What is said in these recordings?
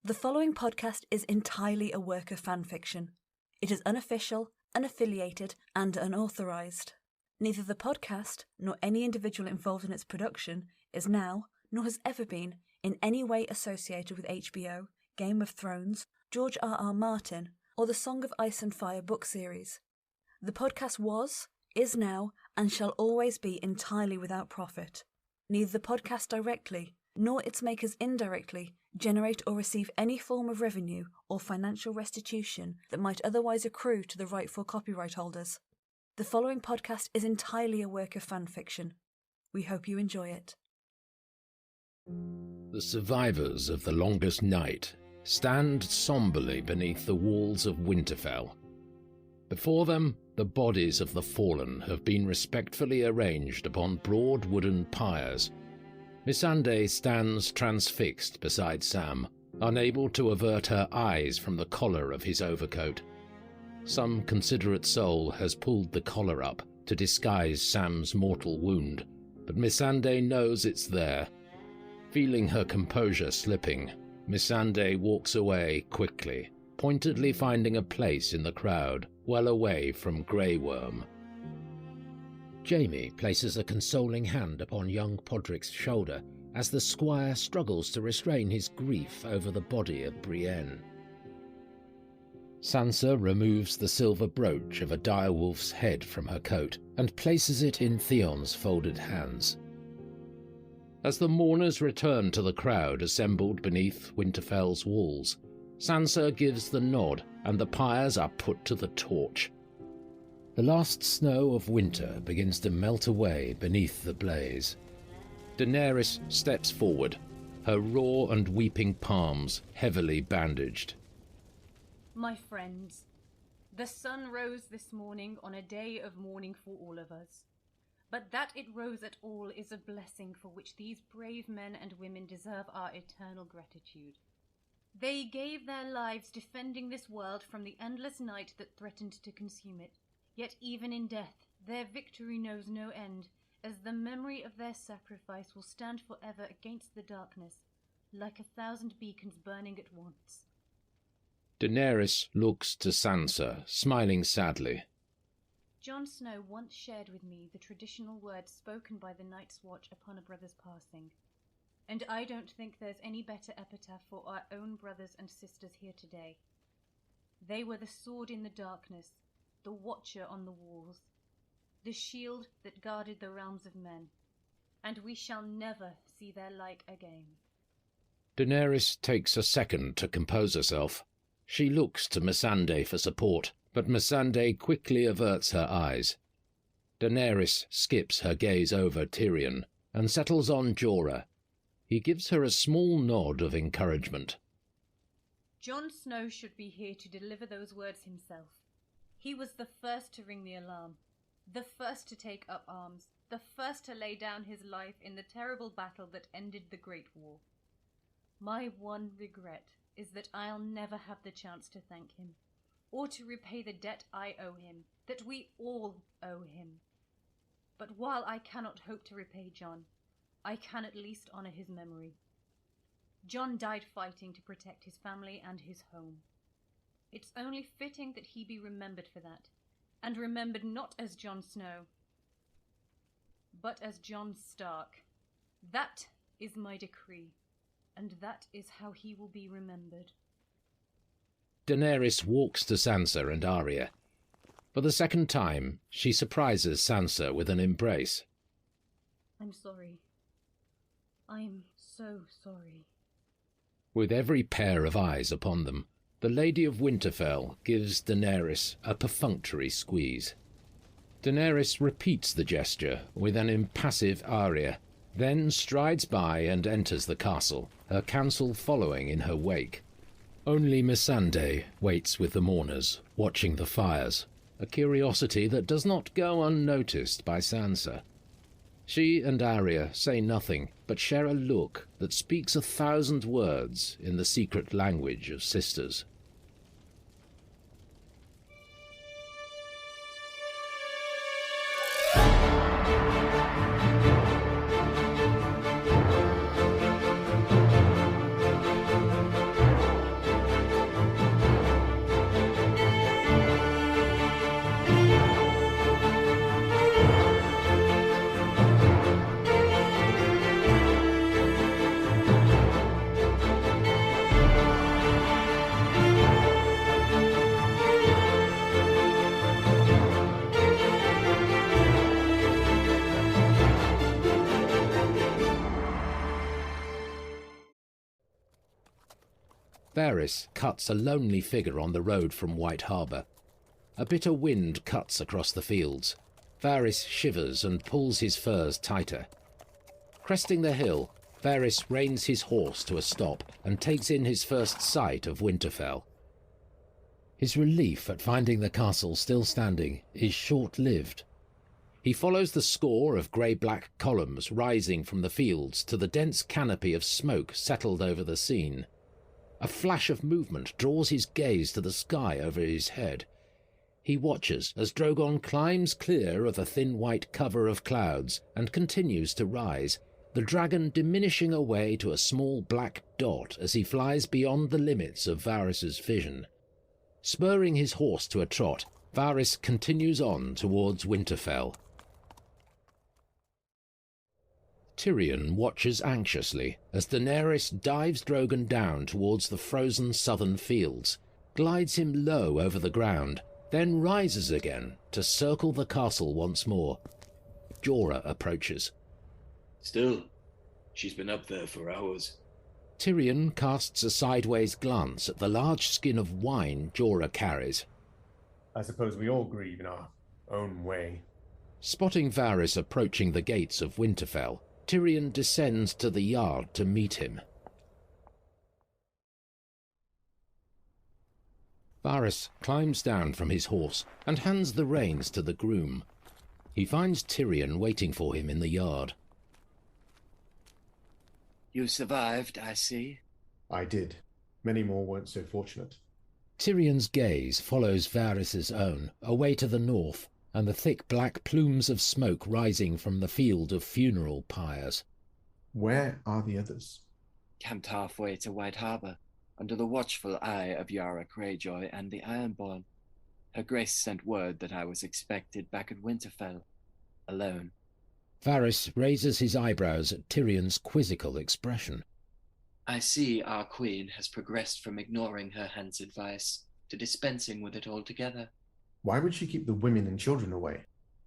The following podcast is entirely a work of fanfiction. It is unofficial, unaffiliated, and unauthorized. Neither the podcast nor any individual involved in its production is now, nor has ever been, in any way associated with HBO, Game of Thrones, George R.R. Martin, or the Song of Ice and Fire book series. The podcast was, is now, and shall always be entirely without profit. Neither the podcast directly, nor its makers indirectly, generate or receive any form of revenue or financial restitution that might otherwise accrue to the rightful copyright holders. The following podcast is entirely a work of fanfiction. We hope you enjoy it. The survivors of the longest night stand somberly beneath the walls of Winterfell. Before them, the bodies of the fallen have been respectfully arranged upon broad wooden pyres. Missandei stands transfixed beside Sam, unable to avert her eyes from the collar of his overcoat. Some considerate soul has pulled the collar up to disguise Sam's mortal wound, but Missandei knows it's there. Feeling her composure slipping, Missandei walks away quickly, pointedly finding a place in the crowd, well away from Grey Worm. Jaime places a consoling hand upon young Podrick's shoulder as the squire struggles to restrain his grief over the body of Brienne. Sansa removes the silver brooch of a direwolf's head from her coat and places it in Theon's folded hands. As the mourners return to the crowd assembled beneath Winterfell's walls, Sansa gives the nod and the pyres are put to the torch. The last snow of winter begins to melt away beneath the blaze. Daenerys steps forward, her raw and weeping palms heavily bandaged. My friends, the sun rose this morning on a day of mourning for all of us. But that it rose at all is a blessing for which these brave men and women deserve our eternal gratitude. They gave their lives defending this world from the endless night that threatened to consume it. Yet even in death, their victory knows no end, as the memory of their sacrifice will stand forever against the darkness, like 1,000 beacons burning at once. Daenerys looks to Sansa, smiling sadly. Jon Snow once shared with me the traditional words spoken by the Night's Watch upon a brother's passing, and I don't think there's any better epitaph for our own brothers and sisters here today. They were the sword in the darkness, the watcher on the walls, the shield that guarded the realms of men, and we shall never see their like again. Daenerys takes a second to compose herself. She looks to Missandei for support, but Missandei quickly averts her eyes. Daenerys skips her gaze over Tyrion and settles on Jorah. He gives her a small nod of encouragement. Jon Snow should be here to deliver those words himself. He was the first to ring the alarm, the first to take up arms, the first to lay down his life in the terrible battle that ended the Great War. My one regret is that I'll never have the chance to thank him, or to repay the debt I owe him, that we all owe him. But while I cannot hope to repay Jon, I can at least honour his memory. Jon died fighting to protect his family and his home. It's only fitting that he be remembered for that, and remembered not as Jon Snow, but as Jon Stark. That is my decree, and that is how he will be remembered. Daenerys walks to Sansa and Arya. For the second time, she surprises Sansa with an embrace. I'm sorry. I'm so sorry. With every pair of eyes upon them, the Lady of Winterfell gives Daenerys a perfunctory squeeze. Daenerys repeats the gesture with an impassive Arya, then strides by and enters the castle, her council following in her wake. Only Missandei waits with the mourners, watching the fires, a curiosity that does not go unnoticed by Sansa. She and Arya say nothing, but share a look that speaks 1,000 words in the secret language of sisters. Varys cuts a lonely figure on the road from White Harbour. A bitter wind cuts across the fields. Varys shivers and pulls his furs tighter. Cresting the hill, Varys reins his horse to a stop and takes in his first sight of Winterfell. His relief at finding the castle still standing is short-lived. He follows the score of grey-black columns rising from the fields to the dense canopy of smoke settled over the scene. A flash of movement draws his gaze to the sky over his head. He watches as Drogon climbs clear of a thin white cover of clouds and continues to rise, the dragon diminishing away to a small black dot as he flies beyond the limits of Varys's vision. Spurring his horse to a trot, Varys continues on towards Winterfell. Tyrion watches anxiously as Daenerys dives Drogon down towards the frozen southern fields, glides him low over the ground, then rises again to circle the castle once more. Jorah approaches. Still, she's been up there for hours. Tyrion casts a sideways glance at the large skin of wine Jorah carries. I suppose we all grieve in our own way. Spotting Varys approaching the gates of Winterfell, Tyrion descends to the yard to meet him. Varys climbs down from his horse and hands the reins to the groom. He finds Tyrion waiting for him in the yard. You survived, I see. I did. Many more weren't so fortunate. Tyrion's gaze follows Varys's own, away to the north, and the thick black plumes of smoke rising from the field of funeral pyres. Where are the others? Camped halfway to White Harbour, under the watchful eye of Yara Greyjoy and the Ironborn. Her Grace sent word that I was expected back at Winterfell, alone. Varys raises his eyebrows at Tyrion's quizzical expression. I see our queen has progressed from ignoring her hand's advice to dispensing with it altogether. Why would she keep the women and children away?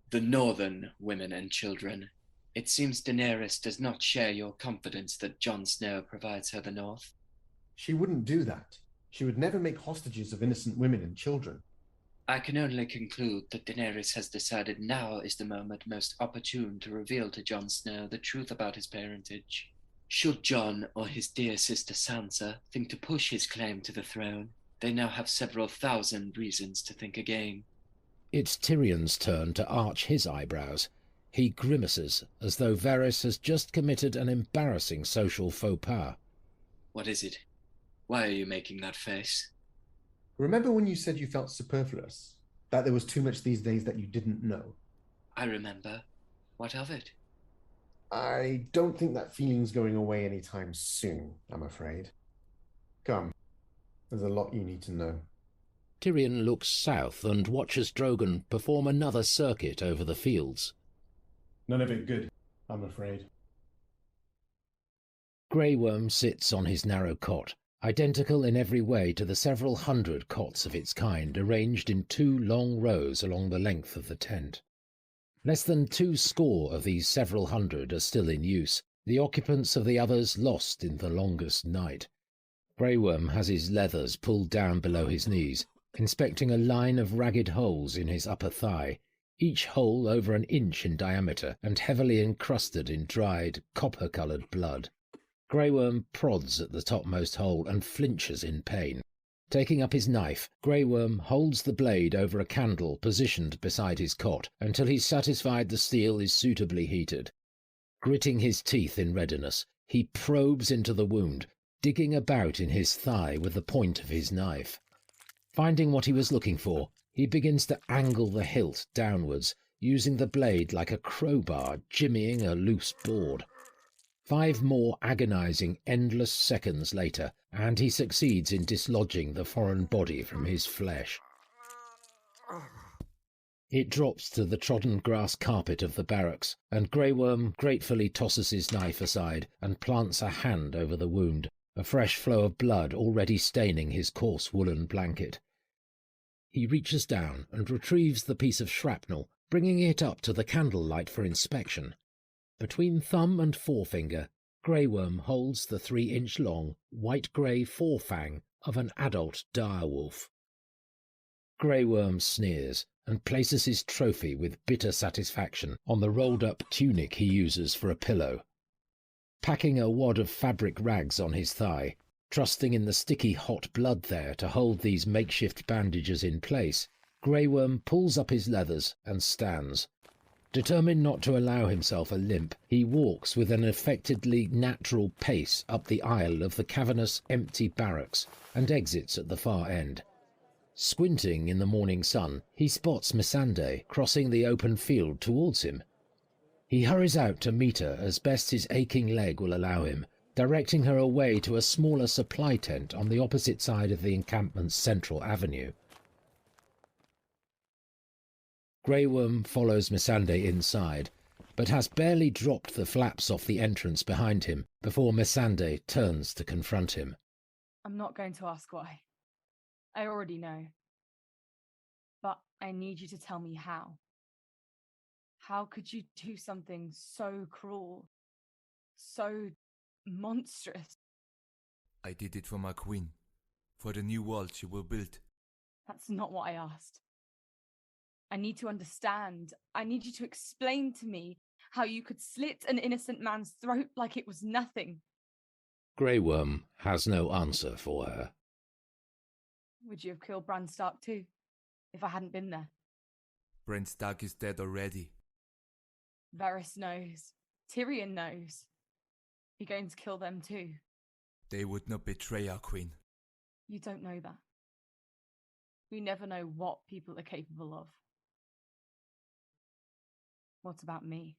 The northern women and children. It seems Daenerys does not share your confidence that Jon Snow provides her the north. She wouldn't do that. She would never make hostages of innocent women and children. I can only conclude that Daenerys has decided now is the moment most opportune to reveal to Jon Snow the truth about his parentage. Should Jon or his dear sister Sansa think to push his claim to the throne, they now have several thousand reasons to think again. It's Tyrion's turn to arch his eyebrows. He grimaces, as though Varys has just committed an embarrassing social faux pas. What is it? Why are you making that face? Remember when you said you felt superfluous? That there was too much these days that you didn't know? I remember. What of it? I don't think that feeling's going away anytime soon, I'm afraid. Come. There's a lot you need to know. Tyrion looks south and watches Drogon perform another circuit over the fields. None of it good, I'm afraid. Grey Worm sits on his narrow cot, identical in every way to the several hundred cots of its kind arranged in 2 long rows along the length of the tent. Less than 200 of these several hundred are still in use, the occupants of the others lost in the longest night. Grey Worm has his leathers pulled down below his knees, inspecting a line of ragged holes in his upper thigh, each hole over an inch in diameter and heavily encrusted in dried, copper-coloured blood. Grey Worm prods at the topmost hole and flinches in pain. Taking up his knife, Grey Worm holds the blade over a candle positioned beside his cot until he's satisfied the steel is suitably heated. Gritting his teeth in readiness, he probes into the wound, digging about in his thigh with the point of his knife. Finding what he was looking for, he begins to angle the hilt downwards, using the blade like a crowbar jimmying a loose board. 5 more agonizing, endless seconds later, and he succeeds in dislodging the foreign body from his flesh. It drops to the trodden grass carpet of the barracks, and Grey Worm gratefully tosses his knife aside and plants a hand over the wound, a fresh flow of blood already staining his coarse woolen blanket. He reaches down and retrieves the piece of shrapnel, bringing it up to the candlelight for inspection. Between thumb and forefinger, Grey Worm holds the 3-inch-long, white-grey forefang of an adult direwolf. Grey Worm sneers and places his trophy with bitter satisfaction on the rolled-up tunic he uses for a pillow. Packing a wad of fabric rags on his thigh, trusting in the sticky hot blood there to hold these makeshift bandages in place, Grey Worm pulls up his leathers and stands. Determined not to allow himself a limp, he walks with an affectedly natural pace up the aisle of the cavernous, empty barracks and exits at the far end. Squinting in the morning sun, he spots Missandei crossing the open field towards him. He hurries out to meet her as best his aching leg will allow him, directing her away to a smaller supply tent on the opposite side of the encampment's central avenue. Grey Worm follows Missandei inside, but has barely dropped the flaps off the entrance behind him before Missandei turns to confront him. I'm not going to ask why. I already know. But I need you to tell me how. How could you do something so cruel? So monstrous? I did it for my queen. For the new world she will build. That's not what I asked. I need to understand. I need you to explain to me how you could slit an innocent man's throat like it was nothing. Grey Worm has no answer for her. Would you have killed Bran Stark too, if I hadn't been there? Bran Stark is dead already. Varys knows. Tyrion knows. You're going to kill them too. They would not betray our queen. You don't know that. We never know what people are capable of. What about me?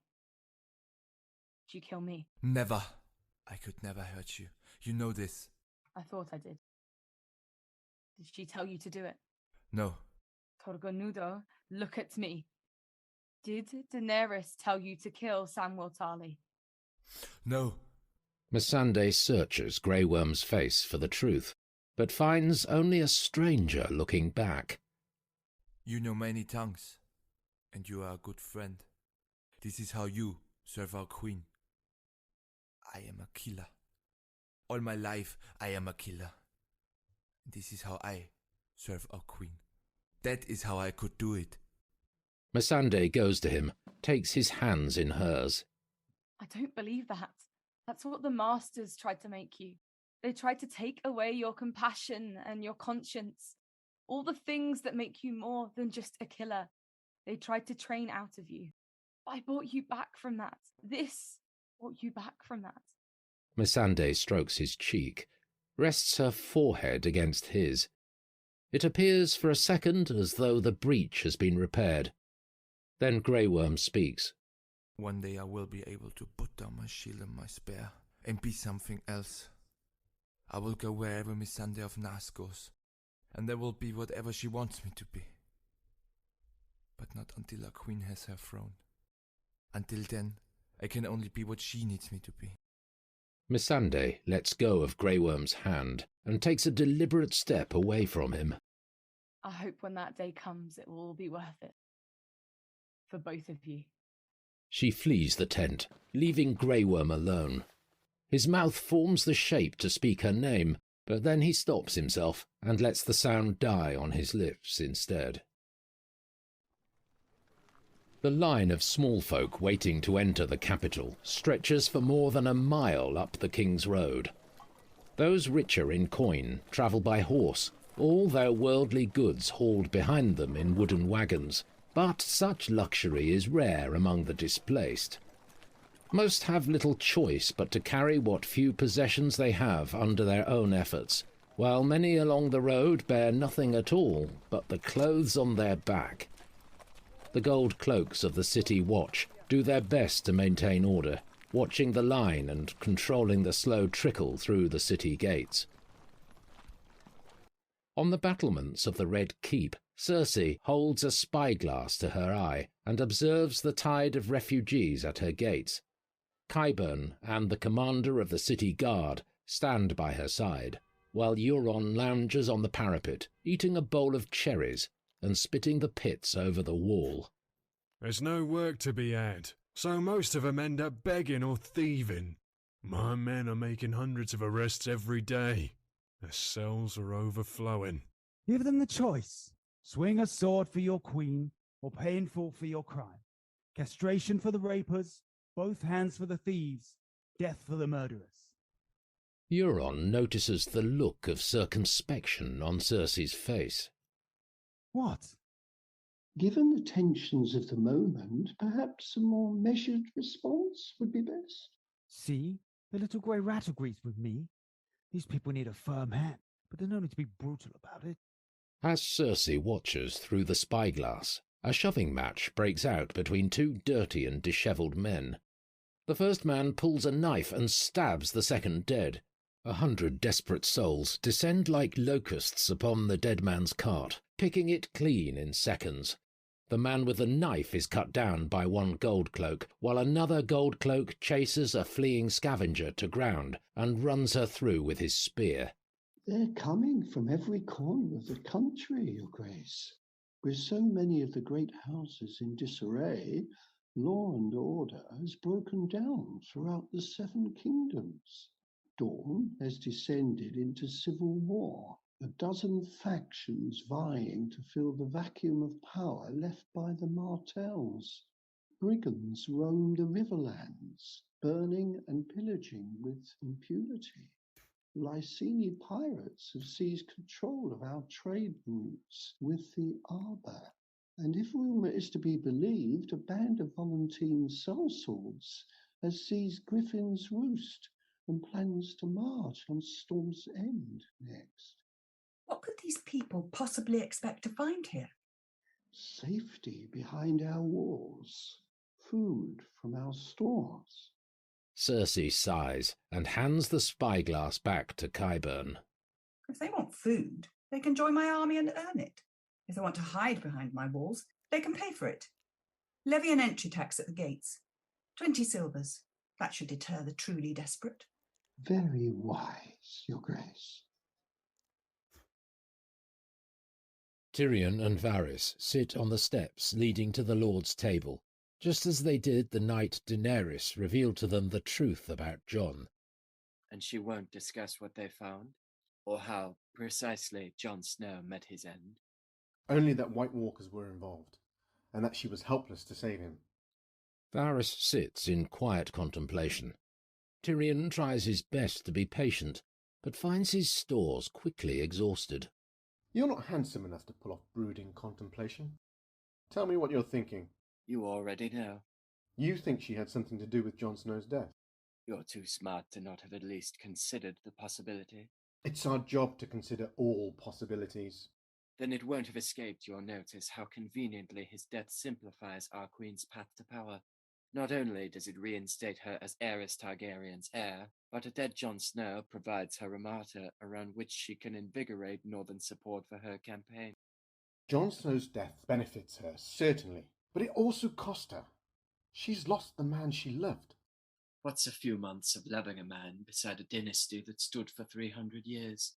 Did you kill me? Never. I could never hurt you. You know this. I thought I did. Did she tell you to do it? No. Torgonudo, look at me. Did Daenerys tell you to kill Samwell Tarly? No. Missandei searches Grey Worm's face for the truth, but finds only a stranger looking back. You know many tongues, and you are a good friend. This is how you serve our queen. I am a killer. All my life I am a killer. This is how I serve our queen. That is how I could do it. Missandei goes to him, takes his hands in hers. I don't believe that. That's what the Masters tried to make you. They tried to take away your compassion and your conscience. All the things that make you more than just a killer. They tried to train out of you. I brought you back from that. This brought you back from that. Missandei strokes his cheek, rests her forehead against his. It appears for a second as though the breach has been repaired. Then Grey Worm speaks. One day I will be able to put down my shield and my spear and be something else. I will go wherever Missandei of Nas goes, and there will be whatever she wants me to be. But not until our queen has her throne. Until then, I can only be what she needs me to be. Missandei lets go of Grey Worm's hand and takes a deliberate step away from him. I hope when that day comes it will all be worth it. For both of you. She flees the tent, leaving Grey Worm alone. His mouth forms the shape to speak her name, but then he stops himself and lets the sound die on his lips instead. The line of small folk waiting to enter the capital stretches for more than a mile up the King's Road. Those richer in coin travel by horse, all their worldly goods hauled behind them in wooden wagons, but such luxury is rare among the displaced. Most have little choice but to carry what few possessions they have under their own efforts, while many along the road bear nothing at all but the clothes on their back. The gold cloaks of the city watch do their best to maintain order, watching the line and controlling the slow trickle through the city gates. On the battlements of the Red Keep, Cersei holds a spyglass to her eye and observes the tide of refugees at her gates. Qyburn and the commander of the city guard stand by her side, while Euron lounges on the parapet, eating a bowl of cherries and spitting the pits over the wall. There's no work to be had, so most of them end up begging or thieving. My men are making hundreds of arrests every day. The cells are overflowing. Give them the choice. Swing a sword for your queen, or pay in full for your crime. Castration for the rapers, both hands for the thieves, death for the murderers. Euron notices the look of circumspection on Cersei's face. What? Given the tensions of the moment, perhaps a more measured response would be best. See? The little grey rat agrees with me. These people need a firm hand, but there's no need to be brutal about it. As Cersei watches through the spyglass, a shoving match breaks out between two dirty and dishevelled men. The first man pulls a knife and stabs the second dead. 100 desperate souls descend like locusts upon the dead man's cart, picking it clean in seconds. The man with the knife is cut down by one gold cloak, while another gold cloak chases a fleeing scavenger to ground and runs her through with his spear. They're coming from every corner of the country, Your Grace. With so many of the great houses in disarray, law and order has broken down throughout the Seven Kingdoms. Dawn has descended into civil war, a dozen factions vying to fill the vacuum of power left by the Martells. Brigands roam the riverlands, burning and pillaging with impunity. Lyseni pirates have seized control of our trade routes with the Arbor. And if rumour is to be believed, a band of Volantene sellswords has seized Griffin's Roost and plans to march on Storm's End next. What could these people possibly expect to find here? Safety behind our walls, food from our stores. Cersei sighs and hands the spyglass back to Qyburn. If they want food, they can join my army and earn it. If they want to hide behind my walls, they can pay for it. Levy an entry tax at the gates. 20 silvers. That should deter the truly desperate. Very wise, Your Grace. Tyrion and Varys sit on the steps leading to the Lord's table, just as they did the night Daenerys revealed to them the truth about Jon. And she won't discuss what they found, or how precisely Jon Snow met his end. Only that White Walkers were involved, and that she was helpless to save him. Varys sits in quiet contemplation. Tyrion tries his best to be patient, but finds his stores quickly exhausted. You're not handsome enough to pull off brooding contemplation. Tell me what you're thinking. You already know. You think she had something to do with Jon Snow's death? You're too smart to not have at least considered the possibility. It's our job to consider all possibilities. Then it won't have escaped your notice how conveniently his death simplifies our queen's path to power. Not only does it reinstate her as heiress Targaryen's heir, but a dead Jon Snow provides her a martyr around which she can invigorate northern support for her campaign. Jon Snow's death benefits her, certainly, but it also cost her. She's lost the man she loved. What's a few months of loving a man beside a dynasty that stood for 300 years?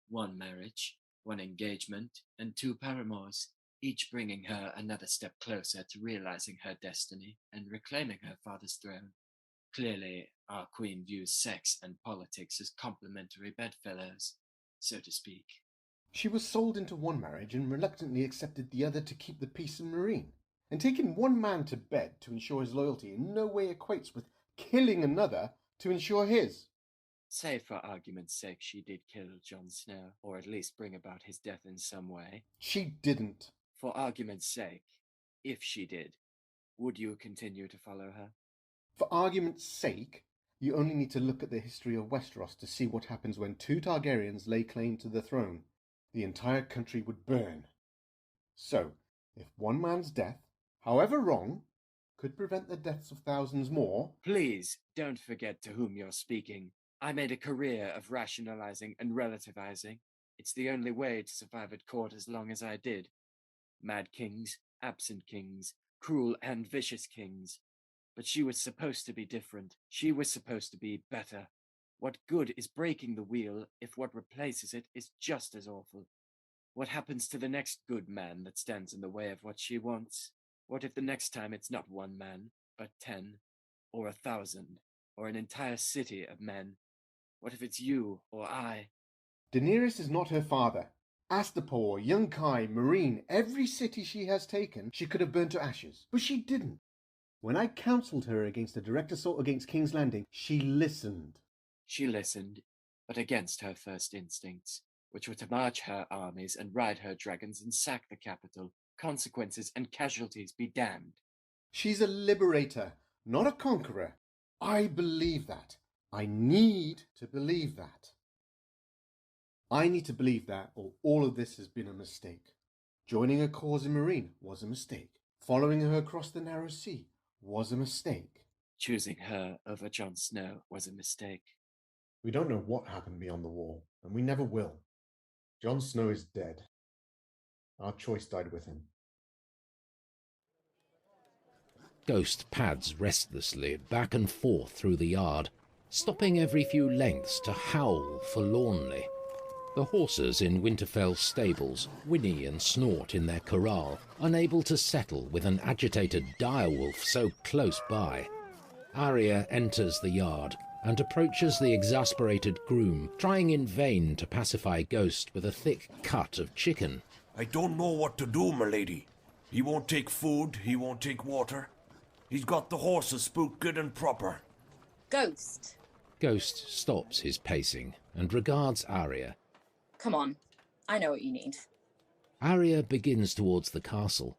One marriage, one engagement, and 2 paramours, each bringing her another step closer to realizing her destiny and reclaiming her father's throne. Clearly, our queen views sex and politics as complementary bedfellows, so to speak. She was sold into one marriage and reluctantly accepted the other to keep the peace in Marine. And taking one man to bed to ensure his loyalty in no way equates with killing another to ensure his. Say for argument's sake she did kill Jon Snow, or at least bring about his death in some way. She didn't. For argument's sake, if she did, would you continue to follow her? For argument's sake, you only need to look at the history of Westeros to see what happens when 2 Targaryens lay claim to the throne. The entire country would burn. So, if one man's death, however wrong, could prevent the deaths of thousands more... Please, don't forget to whom you're speaking. I made a career of rationalizing and relativizing. It's the only way to survive at court as long as I did. Mad kings, absent kings, cruel and vicious kings. But she was supposed to be different. She was supposed to be better. What good is breaking the wheel if what replaces it is just as awful? What happens to the next good man that stands in the way of what she wants? What if the next time it's not 1 man, but 10, or 1,000, or an entire city of men? What if it's you or I? Daenerys is not her father. Astapor, Yunkai, Meereen, every city she has taken, she could have burnt to ashes. But she didn't. When I counselled her against a direct assault against King's Landing, she listened. She listened, but against her first instincts, which were to march her armies and ride her dragons and sack the capital. Consequences and casualties be damned. She's a liberator, not a conqueror. I believe that. I need to believe that. I need to believe that, or all of this has been a mistake. Joining her cause in Meereen was a mistake. Following her across the narrow sea was a mistake. Choosing her over Jon Snow was a mistake. We don't know what happened beyond the wall, and we never will. Jon Snow is dead. Our choice died with him. Ghost pads restlessly back and forth through the yard, stopping every few lengths to howl forlornly. The horses in Winterfell's stables whinny and snort in their corral, unable to settle with an agitated direwolf so close by. Arya enters the yard and approaches the exasperated groom, trying in vain to pacify Ghost with a thick cut of chicken. I don't know what to do, my lady. He won't take food, he won't take water. He's got the horses spooked good and proper. Ghost. Ghost stops his pacing and regards Arya. Come on, I know what you need. Arya begins towards the castle.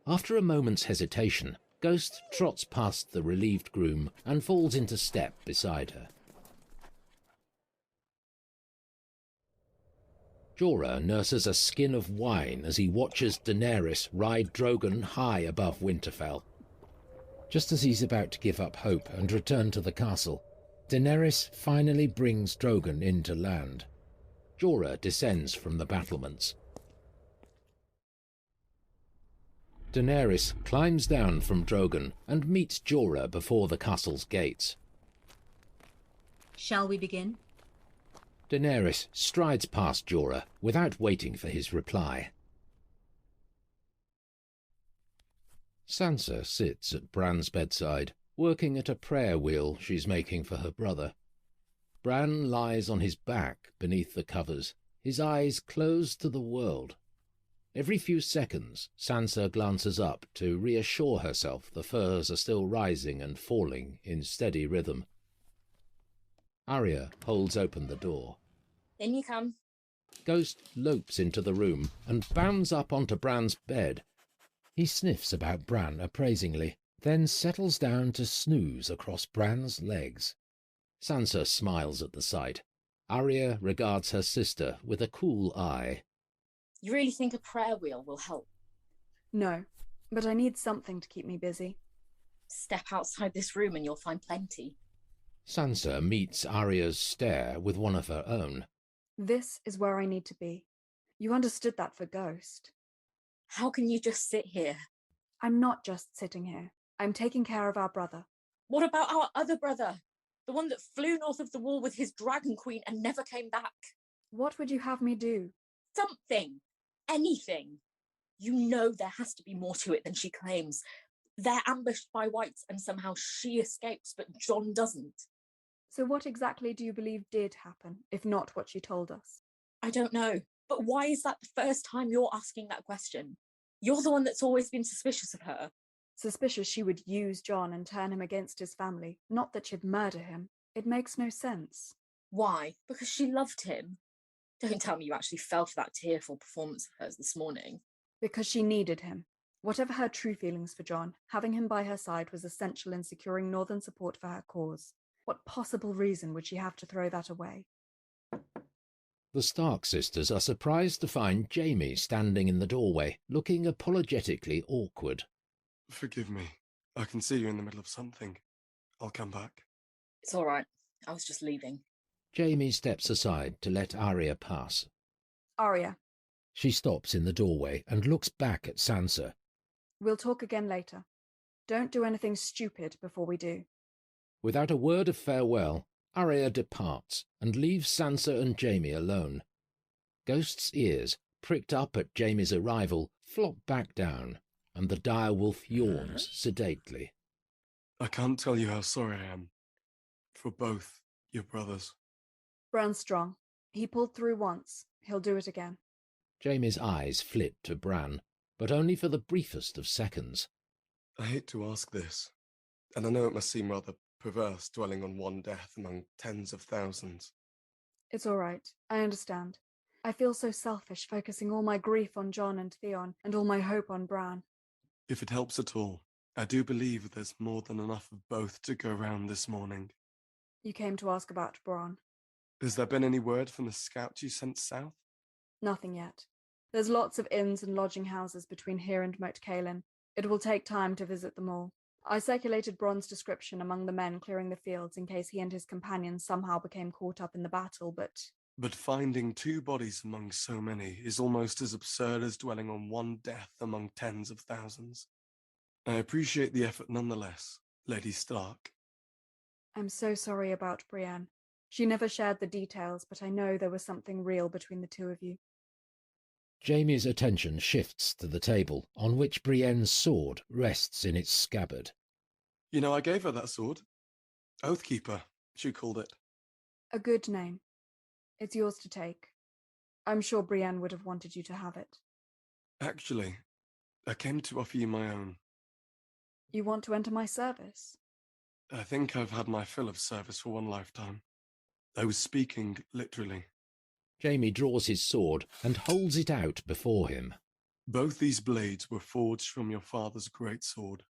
After a moment's hesitation, Ghost trots past the relieved groom and falls into step beside her. Jorah nurses a skin of wine as he watches Daenerys ride Drogon high above Winterfell. Just as he's about to give up hope and return to the castle, Daenerys finally brings Drogon into land. Jorah descends from the battlements. Daenerys climbs down from Drogon and meets Jorah before the castle's gates. Shall we begin? Daenerys strides past Jorah without waiting for his reply. Sansa sits at Bran's bedside, working at a prayer wheel she's making for her brother. Bran lies on his back beneath the covers, his eyes closed to the world. Every few seconds, Sansa glances up to reassure herself the furs are still rising and falling in steady rhythm. Arya holds open the door. In you come. Ghost lopes into the room and bounds up onto Bran's bed. He sniffs about Bran appraisingly, then settles down to snooze across Bran's legs. Sansa smiles at the sight. Arya regards her sister with a cool eye. You really think a prayer wheel will help? No, but I need something to keep me busy. Step outside this room and you'll find plenty. Sansa meets Arya's stare with one of her own. This is where I need to be. You understood that for Ghost. How can you just sit here? I'm not just sitting here. I'm taking care of our brother. What about our other brother? The one that flew north of the wall with his dragon queen and never came back? What would you have me do? Something. Anything. You know there has to be more to it than she claims. They're ambushed by whites and somehow she escapes, but Jon doesn't. So what exactly do you believe did happen, if not what she told us? I don't know. But why is that the first time you're asking that question? You're the one that's always been suspicious of her. Suspicious she would use Jon and turn him against his family, not that she'd murder him. It makes no sense. Why? Because she loved him. Don't tell me you actually fell for that tearful performance of hers this morning. Because she needed him. Whatever her true feelings for Jon, having him by her side was essential in securing Northern support for her cause. What possible reason would she have to throw that away? The Stark sisters are surprised to find Jaime standing in the doorway, looking apologetically awkward. Forgive me. I can see you in the middle of something. I'll come back. It's all right. I was just leaving. Jaime steps aside to let Arya pass. Arya. She stops in the doorway and looks back at Sansa. We'll talk again later. Don't do anything stupid before we do. Without a word of farewell, Arya departs and leaves Sansa and Jaime alone. Ghost's ears, pricked up at Jaime's arrival, flop back down, and the direwolf yawns sedately. I can't tell you how sorry I am. For both your brothers. Bran's strong. He pulled through once. He'll do it again. Jaime's eyes flit to Bran, but only for the briefest of seconds. I hate to ask this, and I know it must seem rather perverse dwelling on one death among tens of thousands. It's all right. I understand. I feel so selfish focusing all my grief on Jon and Theon and all my hope on Bran. If it helps at all, I do believe there's more than enough of both to go round this morning. You came to ask about Bran. Has there been any word from the scout you sent south? Nothing yet. There's lots of inns and lodging houses between here and Moat Cailin. It will take time to visit them all. I circulated Bron's description among the men clearing the fields in case he and his companions somehow became caught up in the battle, but... But finding 2 bodies among so many is almost as absurd as dwelling on one death among tens of thousands. I appreciate the effort nonetheless, Lady Stark. I'm so sorry about Brienne. She never shared the details, but I know there was something real between the two of you. Jaime's attention shifts to the table, on which Brienne's sword rests in its scabbard. You know, I gave her that sword. Oathkeeper, she called it. A good name. It's yours to take. I'm sure Brienne would have wanted you to have it. Actually, I came to offer you my own. You want to enter my service? I think I've had my fill of service for one lifetime. I was speaking literally. Jaime draws his sword and holds it out before him. Both these blades were forged from your father's great sword.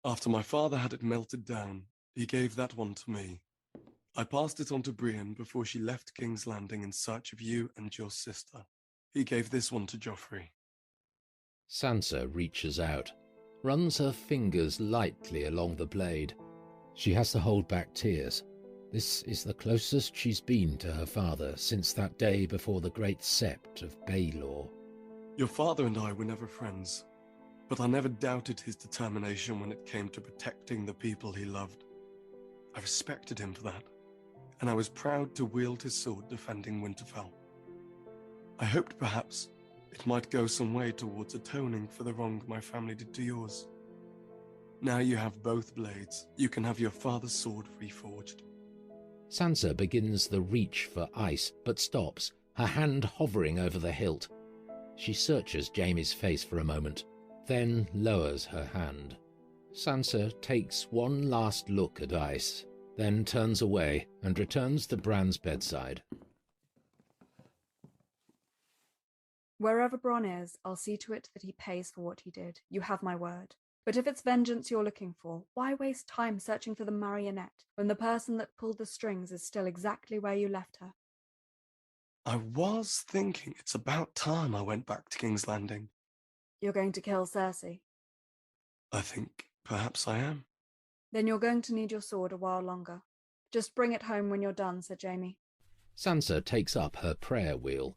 After my father had it melted down, he gave that one to me. I passed it on to Brienne before she left King's Landing in search of you and your sister. He gave this one to Joffrey. Sansa reaches out, runs her fingers lightly along the blade. She has to hold back tears. This is the closest she's been to her father since that day before the great sept of Baelor. Your father and I were never friends, but I never doubted his determination when it came to protecting the people he loved. I respected him for that, and I was proud to wield his sword defending Winterfell. I hoped perhaps it might go some way towards atoning for the wrong my family did to yours. Now you have both blades. You can have your father's sword reforged. Sansa begins the reach for ice, but stops, her hand hovering over the hilt. She searches Jaime's face for a moment, then lowers her hand. Sansa takes one last look at ice, then turns away and returns to Bran's bedside. Wherever Bron is, I'll see to it that he pays for what he did. You have my word. But if it's vengeance you're looking for, why waste time searching for the marionette when the person that pulled the strings is still exactly where you left her? I was thinking it's about time I went back to King's Landing. You're going to kill Cersei? I think perhaps I am. Then you're going to need your sword a while longer. Just bring it home when you're done, Sir Jaime. Sansa takes up her prayer wheel.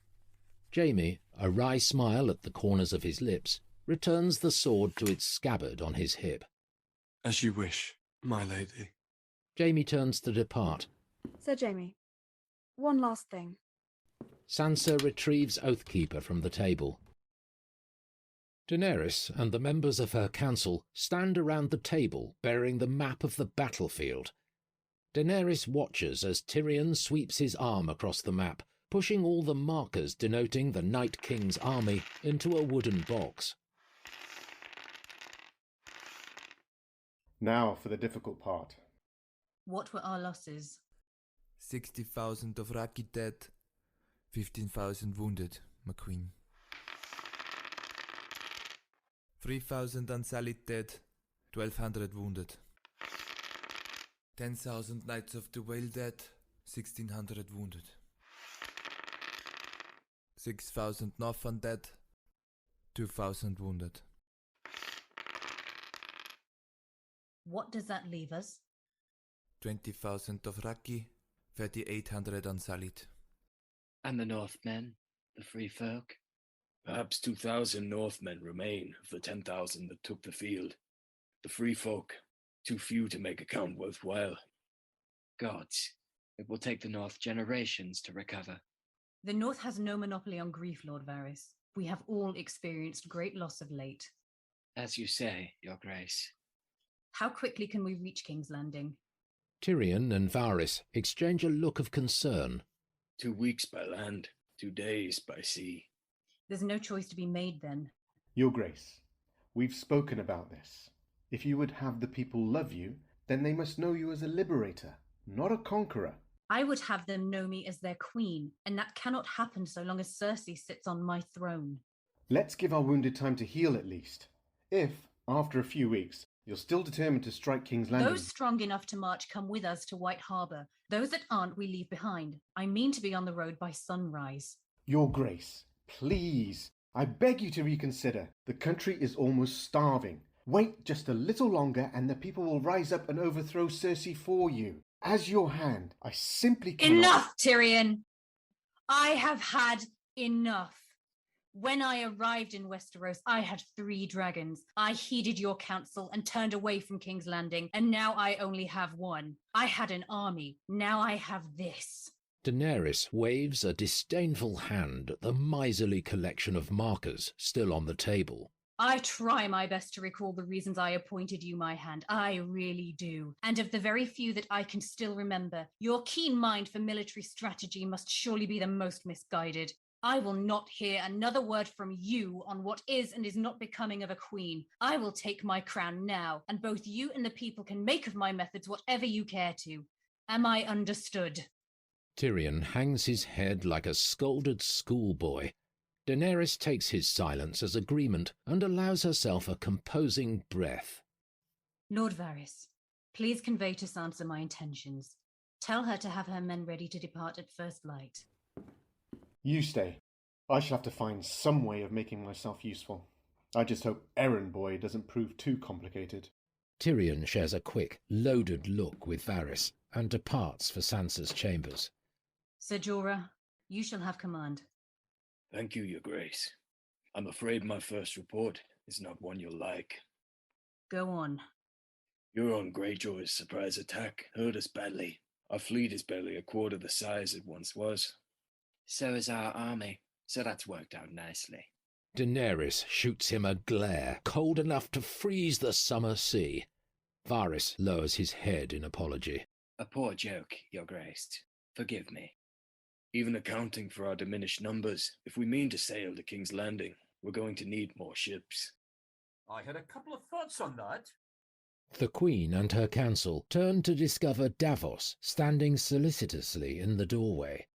Jaime, a wry smile at the corners of his lips, returns the sword to its scabbard on his hip. As you wish, my lady. Jaime turns to depart. Sir Jaime, one last thing. Sansa retrieves Oathkeeper from the table. Daenerys and the members of her council stand around the table bearing the map of the battlefield. Daenerys watches as Tyrion sweeps his arm across the map, pushing all the markers denoting the Night King's army into a wooden box. Now for the difficult part. What were our losses? 60,000 of Raki dead, 15,000 wounded, my queen. 3,000 Unsullied dead, 1,200 wounded. 10,000 Knights of the Whale dead, 1,600 wounded. 6,000 Northern dead, 2,000 wounded. What does that leave us? 20,000 of Raki, 3,800 Unsullied. And the Northmen, the free folk? Perhaps 2,000 Northmen remain of the 10,000 that took the field. The free folk, too few to make a count worthwhile. Gods, it will take the North generations to recover. The North has no monopoly on grief, Lord Varys. We have all experienced great loss of late. As you say, Your Grace. How quickly can we reach King's Landing? Tyrion and Varys exchange a look of concern. 2 weeks by land, 2 days by sea. There's no choice to be made then. Your Grace, we've spoken about this. If you would have the people love you, then they must know you as a liberator, not a conqueror. I would have them know me as their queen, and that cannot happen so long as Cersei sits on my throne. Let's give our wounded time to heal at least. If, after a few weeks, you're still determined to strike King's Landing... Those strong enough to march come with us to White Harbour. Those that aren't we leave behind. I mean to be on the road by sunrise. Your Grace, please, I beg you to reconsider. The country is almost starving. Wait just a little longer and the people will rise up and overthrow Cersei for you. As your hand, I simply cannot... Enough, Tyrion! I have had enough. When I arrived in Westeros, I had 3 dragons. I heeded your counsel and turned away from King's Landing, and now I only have 1. I had an army. Now I have this. Daenerys waves a disdainful hand at the miserly collection of markers still on the table. I try my best to recall the reasons I appointed you my hand. I really do. And of the very few that I can still remember, your keen mind for military strategy must surely be the most misguided. I will not hear another word from you on what is and is not becoming of a queen. I will take my crown now, and both you and the people can make of my methods whatever you care to. Am I understood? Tyrion hangs his head like a scolded schoolboy. Daenerys takes his silence as agreement and allows herself a composing breath. Lord Varys, please convey to Sansa my intentions. Tell her to have her men ready to depart at first light. You stay. I shall have to find some way of making myself useful. I just hope errand boy doesn't prove too complicated. Tyrion shares a quick, loaded look with Varys and departs for Sansa's chambers. Sir Jorah, you shall have command. Thank you, Your Grace. I'm afraid my first report is not one you'll like. Go on. Euron Greyjoy's surprise attack hurt us badly. Our fleet is barely a quarter the size it once was. So is our army, so that's worked out nicely. Daenerys shoots him a glare cold enough to freeze the summer sea. Varys lowers his head in apology. A poor joke, Your Grace. Forgive me. Even accounting for our diminished numbers, if we mean to sail to King's Landing, we're going to need more ships. I had a couple of thoughts on that. The Queen and her council turn to discover Davos standing solicitously in the doorway.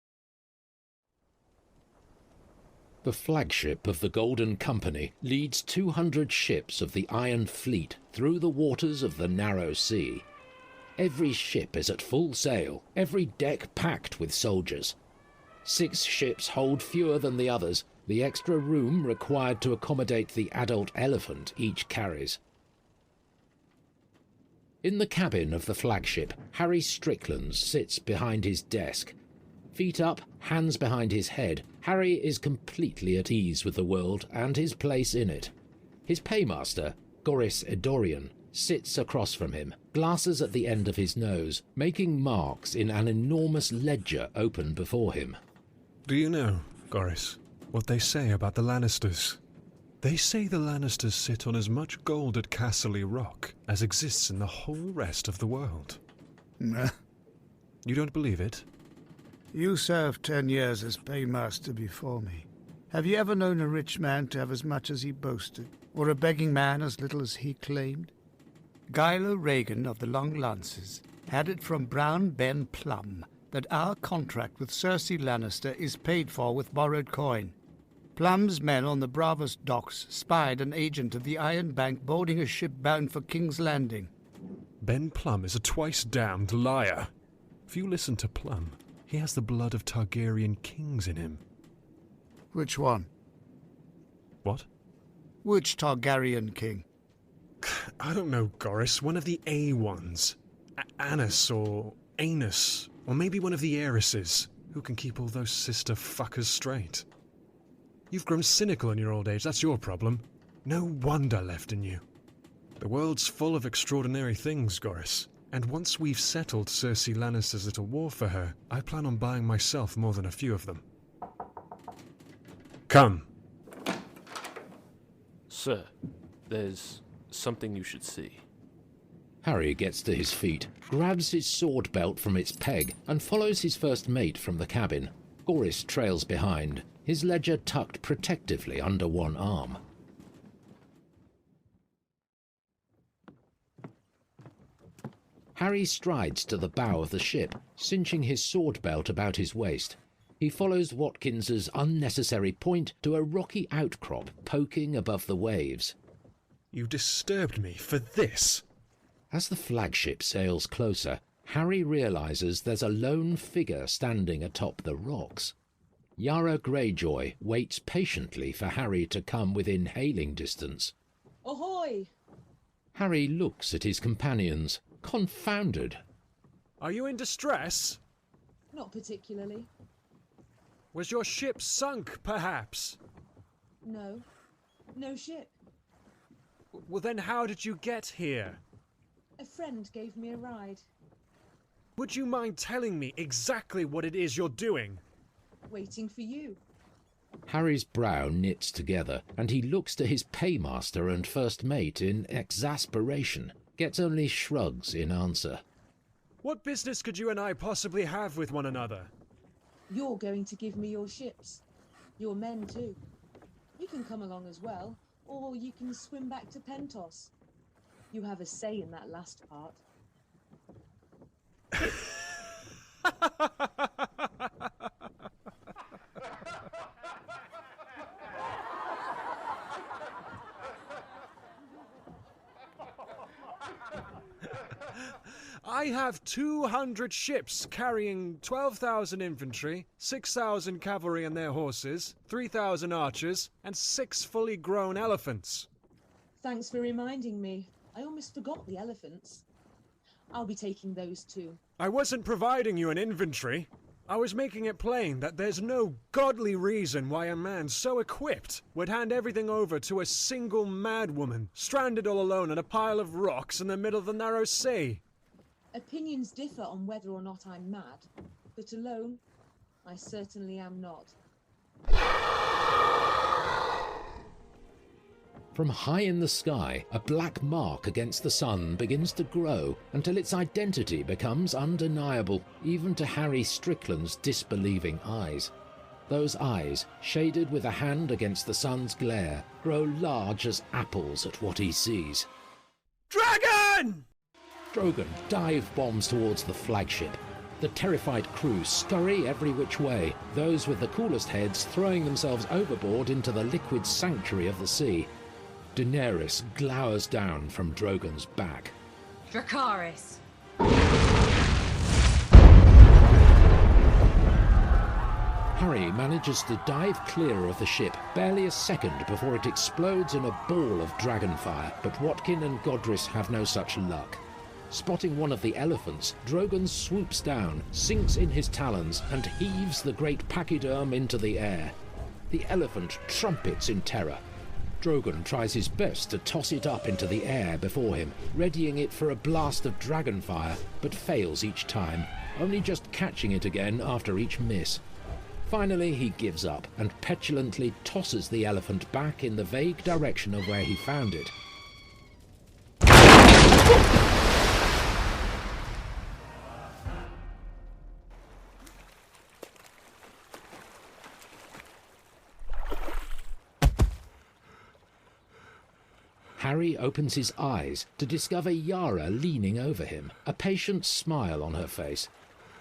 The flagship of the Golden Company leads 200 ships of the Iron Fleet through the waters of the Narrow Sea. Every ship is at full sail, every deck packed with soldiers. 6 ships hold fewer than the others, the extra room required to accommodate the adult elephant each carries. In the cabin of the flagship, Harry Strickland sits behind his desk. Feet up, hands behind his head, Harry is completely at ease with the world and his place in it. His paymaster, Gorys Edorian, sits across from him, glasses at the end of his nose, making marks in an enormous ledger open before him. Do you know, Gorys, what they say about the Lannisters? They say the Lannisters sit on as much gold at Castle Rock as exists in the whole rest of the world. Nah. You don't believe it? You served 10 years as paymaster before me. Have you ever known a rich man to have as much as he boasted, or a begging man as little as he claimed? Gilo Regan of the Long Lances had it from Brown Ben Plum that our contract with Cersei Lannister is paid for with borrowed coin. Plum's men on the Bravos docks spied an agent of the Iron Bank boarding a ship bound for King's Landing. Ben Plum is a twice-damned liar. If you listen to Plum, he has the blood of Targaryen kings in him. Which one? What? Which Targaryen king? I don't know, Gorys. One of the A ones. Anus or Anus. Or maybe one of the heiresses. Who can keep all those sister fuckers straight? You've grown cynical in your old age, that's your problem. No wonder left in you. The world's full of extraordinary things, Gorys. And once we've settled Cersei Lannister's little war for her, I plan on buying myself more than a few of them. Come. Sir, there's something you should see. Harry gets to his feet, grabs his sword belt from its peg, and follows his first mate from the cabin. Gorys trails behind, his ledger tucked protectively under one arm. Harry strides to the bow of the ship, cinching his sword belt about his waist. He follows Watkins's unnecessary point to a rocky outcrop poking above the waves. You disturbed me for this? As the flagship sails closer, Harry realizes there's a lone figure standing atop the rocks. Yara Greyjoy waits patiently for Harry to come within hailing distance. Ahoy! Harry looks at his companions, confounded. Are you in distress? Not particularly. Was your ship sunk, perhaps? No. No ship. Well, then how did you get here? A friend gave me a ride. Would you mind telling me exactly what it is you're doing? Waiting for you. Harry's brow knits together, and he looks to his paymaster and first mate in exasperation, gets only shrugs in answer. What business could you and I possibly have with one another? You're going to give me your ships. Your men, too. You can come along as well, or you can swim back to Pentos. You have a say in that last part. I have 200 ships carrying 12,000 infantry, 6,000 cavalry and their horses, 3,000 archers, and 6 fully grown elephants. Thanks for reminding me. I almost forgot the elephants. I'll be taking those too. I wasn't providing you an infantry. I was making it plain that there's no godly reason why a man so equipped would hand everything over to a single madwoman, stranded all alone on a pile of rocks in the middle of the narrow sea. Opinions differ on whether or not I'm mad, but alone, I certainly am not. From high in the sky, a black mark against the sun begins to grow until its identity becomes undeniable, even to Harry Strickland's disbelieving eyes. Those eyes, shaded with a hand against the sun's glare, grow large as apples at what he sees. Dragon! Drogon dive bombs towards the flagship. The terrified crew scurry every which way, those with the coolest heads throwing themselves overboard into the liquid sanctuary of the sea. Daenerys glowers down from Drogon's back. Dracarys. Harry manages to dive clear of the ship, barely a second before it explodes in a ball of dragonfire, but Watkin and Godrys have no such luck. Spotting one of the elephants, Drogon swoops down, sinks in his talons, and heaves the great pachyderm into the air. The elephant trumpets in terror. Drogon tries his best to toss it up into the air before him, readying it for a blast of dragonfire, but fails each time, only just catching it again after each miss. Finally, he gives up and petulantly tosses the elephant back in the vague direction of where he found it. Harry opens his eyes to discover Yara leaning over him, a patient smile on her face.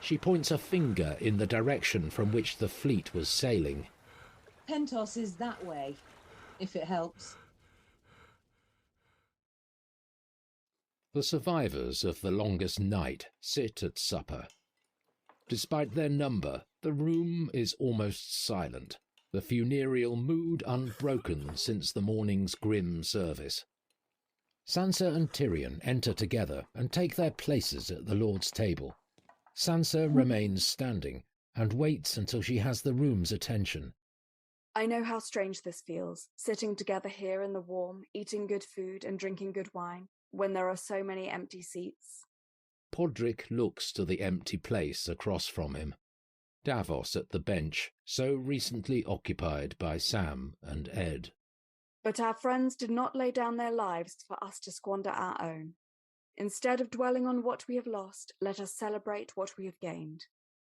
She points a finger in the direction from which the fleet was sailing. Pentos is that way, if it helps. The survivors of the longest night sit at supper. Despite their number, the room is almost silent, the funereal mood unbroken since the morning's grim service. Sansa and Tyrion enter together and take their places at the Lord's table. Sansa remains standing and waits until she has the room's attention. I know how strange this feels, sitting together here in the warm, eating good food and drinking good wine, when there are so many empty seats. Podrick looks to the empty place across from him. Davos at the bench, so recently occupied by Sam and Ed. But our friends did not lay down their lives for us to squander our own. Instead of dwelling on what we have lost, let us celebrate what we have gained.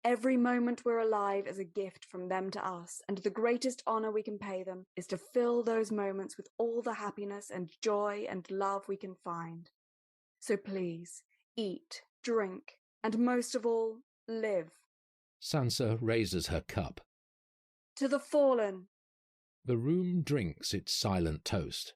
Every moment we're alive is a gift from them to us, and the greatest honor we can pay them is to fill those moments with all the happiness and joy and love we can find. So please, eat, drink, and most of all, live. Sansa raises her cup. To the fallen. The room drinks its silent toast.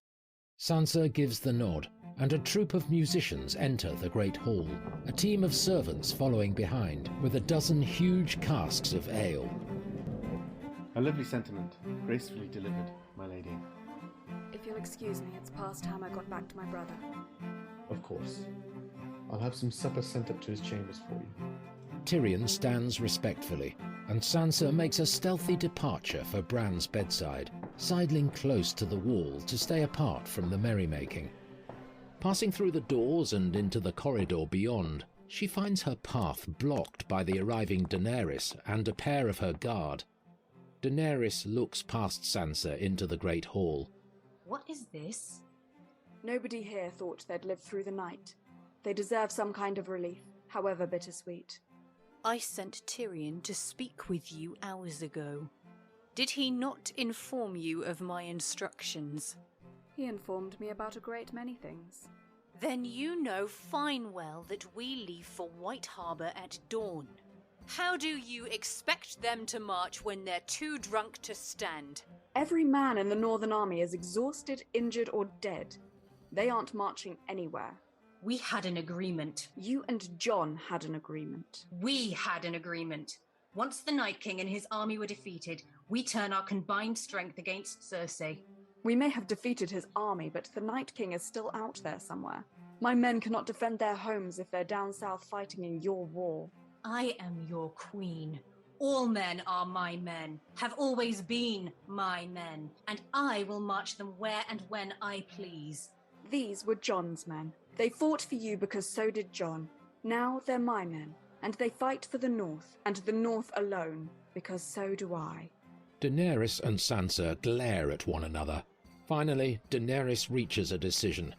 Sansa gives the nod, and a troupe of musicians enter the great hall, a team of servants following behind, with a dozen huge casks of ale. A lovely sentiment, gracefully delivered, my lady. If you'll excuse me, it's past time I got back to my brother. Of course. I'll have some supper sent up to his chambers for you. Tyrion stands respectfully, and Sansa makes a stealthy departure for Bran's bedside, sidling close to the wall to stay apart from the merrymaking. Passing through the doors and into the corridor beyond, she finds her path blocked by the arriving Daenerys and a pair of her guard. Daenerys looks past Sansa into the great hall. What is this? Nobody here thought they'd live through the night. They deserve some kind of relief, however bittersweet. I sent Tyrion to speak with you hours ago. Did he not inform you of my instructions? He informed me about a great many things. Then you know fine well that we leave for White Harbour at dawn. How do you expect them to march when they're too drunk to stand? Every man in the Northern Army is exhausted, injured, or dead. They aren't marching anywhere. We had an agreement. You and Jon had an agreement. We had an agreement. Once the Night King and his army were defeated, we turn our combined strength against Cersei. We may have defeated his army, but the Night King is still out there somewhere. My men cannot defend their homes if they're down south fighting in your war. I am your queen. All men are my men, have always been my men, and I will march them where and when I please. These were Jon's men. They fought for you because so did Jon. Now they're my men, and they fight for the North, and the North alone, because so do I. Daenerys and Sansa glare at one another. Finally, Daenerys reaches a decision.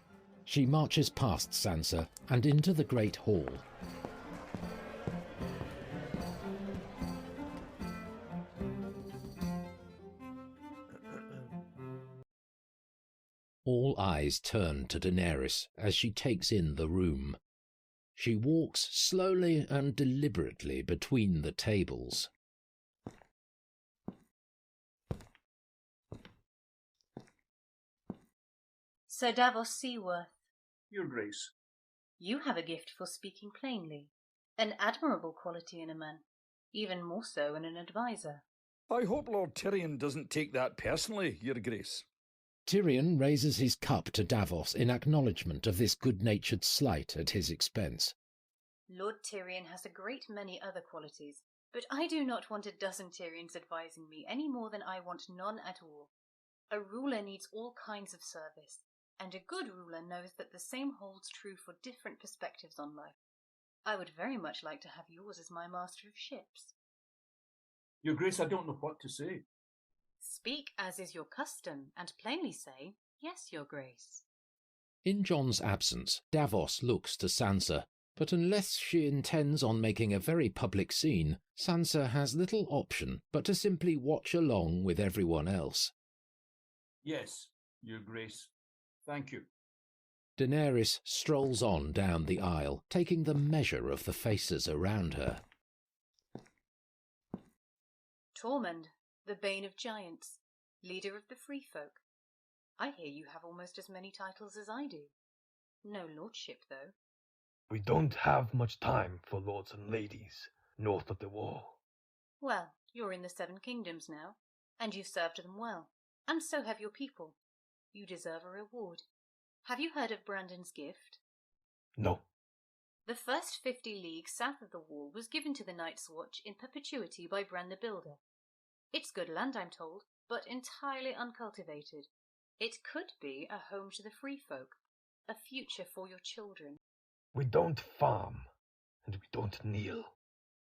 She marches past Sansa and into the great hall. All eyes turn to Daenerys as she takes in the room. She walks slowly and deliberately between the tables. Sir Davos Seaworth. Your Grace. You have a gift for speaking plainly. An admirable quality in a man, even more so in an adviser. I hope Lord Tyrion doesn't take that personally, Your Grace. Tyrion raises his cup to Davos in acknowledgement of this good-natured slight at his expense. Lord Tyrion has a great many other qualities, but I do not want a dozen Tyrions advising me any more than I want none at all. A ruler needs all kinds of service, and a good ruler knows that the same holds true for different perspectives on life. I would very much like to have yours as my master of ships. Your Grace, I don't know what to say. Speak as is your custom, and plainly say, yes, your Grace. In Jon's absence, Davos looks to Sansa, but unless she intends on making a very public scene, Sansa has little option but to simply watch along with everyone else. Yes, Your Grace. Thank you. Daenerys strolls on down the aisle, taking the measure of the faces around her. Tormund, the Bane of Giants, leader of the Free Folk. I hear you have almost as many titles as I do. No lordship, though. We don't have much time for lords and ladies north of the wall. Well, you're in the Seven Kingdoms now, and you've served them well, and so have your people. You deserve a reward. Have you heard of Brandon's gift? No. The first 50 leagues south of the wall was given to the Night's Watch in perpetuity by Bran the Builder. It's good land, I'm told, but entirely uncultivated. It could be a home to the free folk, a future for your children. We don't farm, and we don't kneel.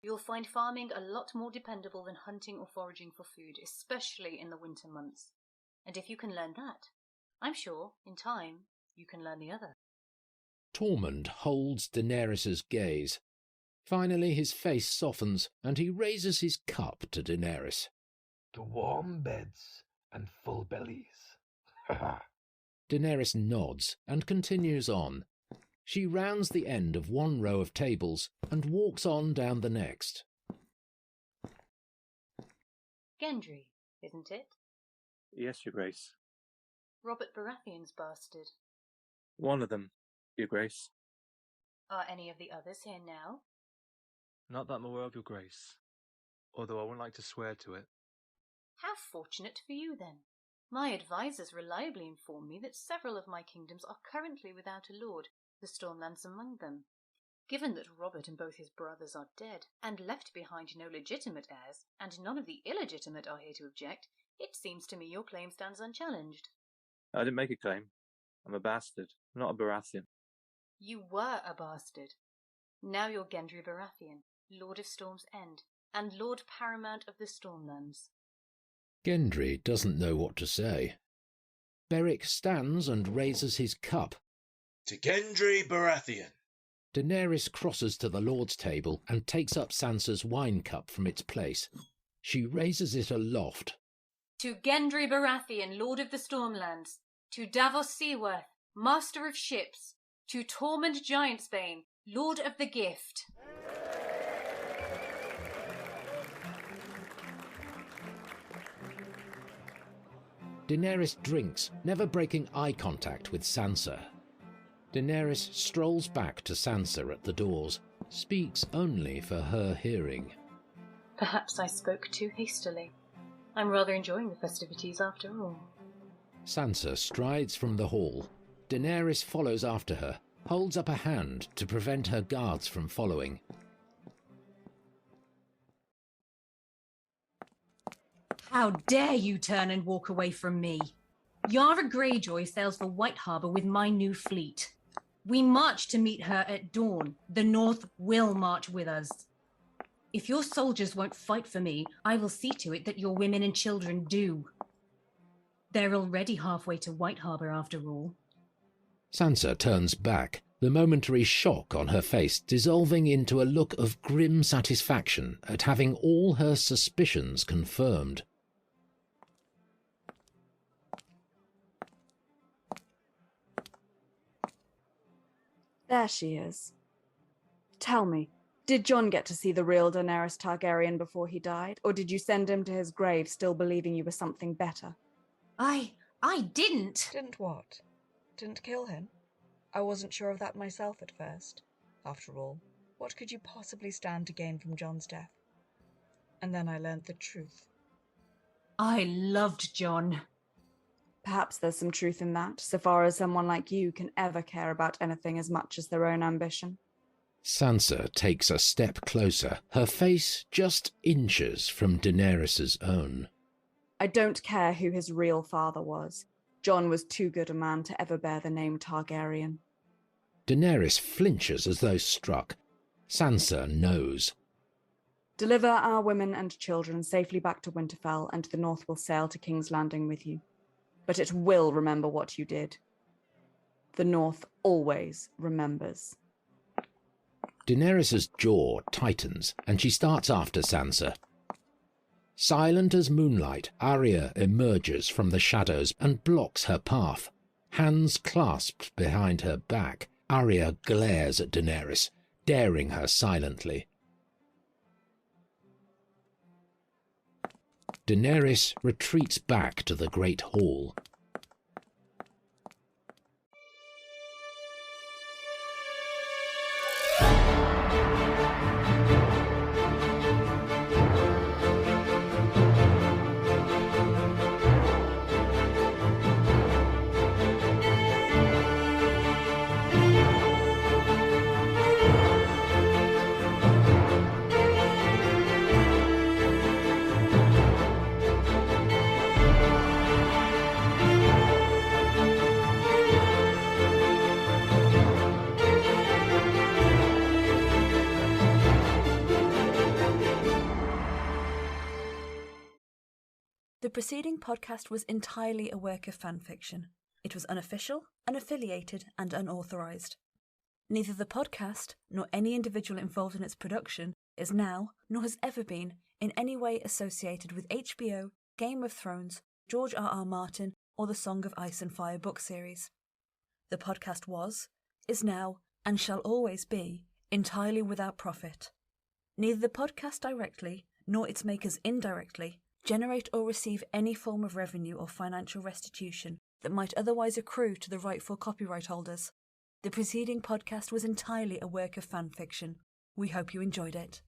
You'll find farming a lot more dependable than hunting or foraging for food, especially in the winter months. And if you can learn that, I'm sure, in time, you can learn the other. Tormund holds Daenerys' gaze. Finally his face softens, and he raises his cup to Daenerys. To warm beds and full bellies. Daenerys nods and continues on. She rounds the end of one row of tables and walks on down the next. Gendry, isn't it? Yes, Your Grace. Robert Baratheon's bastard. One of them, Your Grace. Are any of the others here now? Not that I'm aware of, Your Grace. Although I wouldn't like to swear to it. How fortunate for you, then. My advisers reliably inform me that several of my kingdoms are currently without a lord, the Stormlands among them. Given that Robert and both his brothers are dead, and left behind no legitimate heirs, and none of the illegitimate are here to object, it seems to me your claim stands unchallenged. I didn't make a claim. I'm a bastard, not a Baratheon. You were a bastard. Now you're Gendry Baratheon, Lord of Storm's End, and Lord Paramount of the Stormlands. Gendry doesn't know what to say. Beric stands and raises his cup. To Gendry Baratheon. Daenerys crosses to the Lord's table and takes up Sansa's wine cup from its place. She raises it aloft. To Gendry Baratheon, Lord of the Stormlands. To Davos Seaworth, Master of Ships. To Tormund Giantsbane, Lord of the Gift. Daenerys drinks, never breaking eye contact with Sansa. Daenerys strolls back to Sansa at the doors, speaks only for her hearing. Perhaps I spoke too hastily. I'm rather enjoying the festivities after all. Sansa strides from the hall. Daenerys follows after her, holds up a hand to prevent her guards from following. How dare you turn and walk away from me? Yara Greyjoy sails for White Harbour with my new fleet. We march to meet her at dawn. The North will march with us. If your soldiers won't fight for me, I will see to it that your women and children do. They're already halfway to White Harbour after all. Sansa turns back, the momentary shock on her face dissolving into a look of grim satisfaction at having all her suspicions confirmed. There she is. Tell me, did Jon get to see the real Daenerys Targaryen before he died, or did you send him to his grave still believing you were something better? I didn't. Didn't what? Didn't kill him? I wasn't sure of that myself at first. After all, what could you possibly stand to gain from Jon's death? And then I learned the truth. I loved Jon. Perhaps there's some truth in that, so far as someone like you can ever care about anything as much as their own ambition. Sansa takes a step closer, her face just inches from Daenerys's own. I don't care who his real father was. Jon was too good a man to ever bear the name Targaryen. Daenerys flinches as though struck. Sansa knows. Deliver our women and children safely back to Winterfell, and the North will sail to King's Landing with you. But it will remember what you did. The North always remembers. Daenerys' jaw tightens, and she starts after Sansa. Silent as moonlight, Arya emerges from the shadows and blocks her path. Hands clasped behind her back, Arya glares at Daenerys, daring her silently. Daenerys retreats back to the Great Hall. The preceding podcast was entirely a work of fanfiction. It was unofficial, unaffiliated, and unauthorised. Neither the podcast nor any individual involved in its production is now, nor has ever been, in any way associated with HBO, Game of Thrones, George R.R. Martin, or the Song of Ice and Fire book series. The podcast was, is now, and shall always be, entirely without profit. Neither the podcast directly, nor its makers indirectly, generate or receive any form of revenue or financial restitution that might otherwise accrue to the rightful copyright holders. The preceding podcast was entirely a work of fan fiction. We hope you enjoyed it.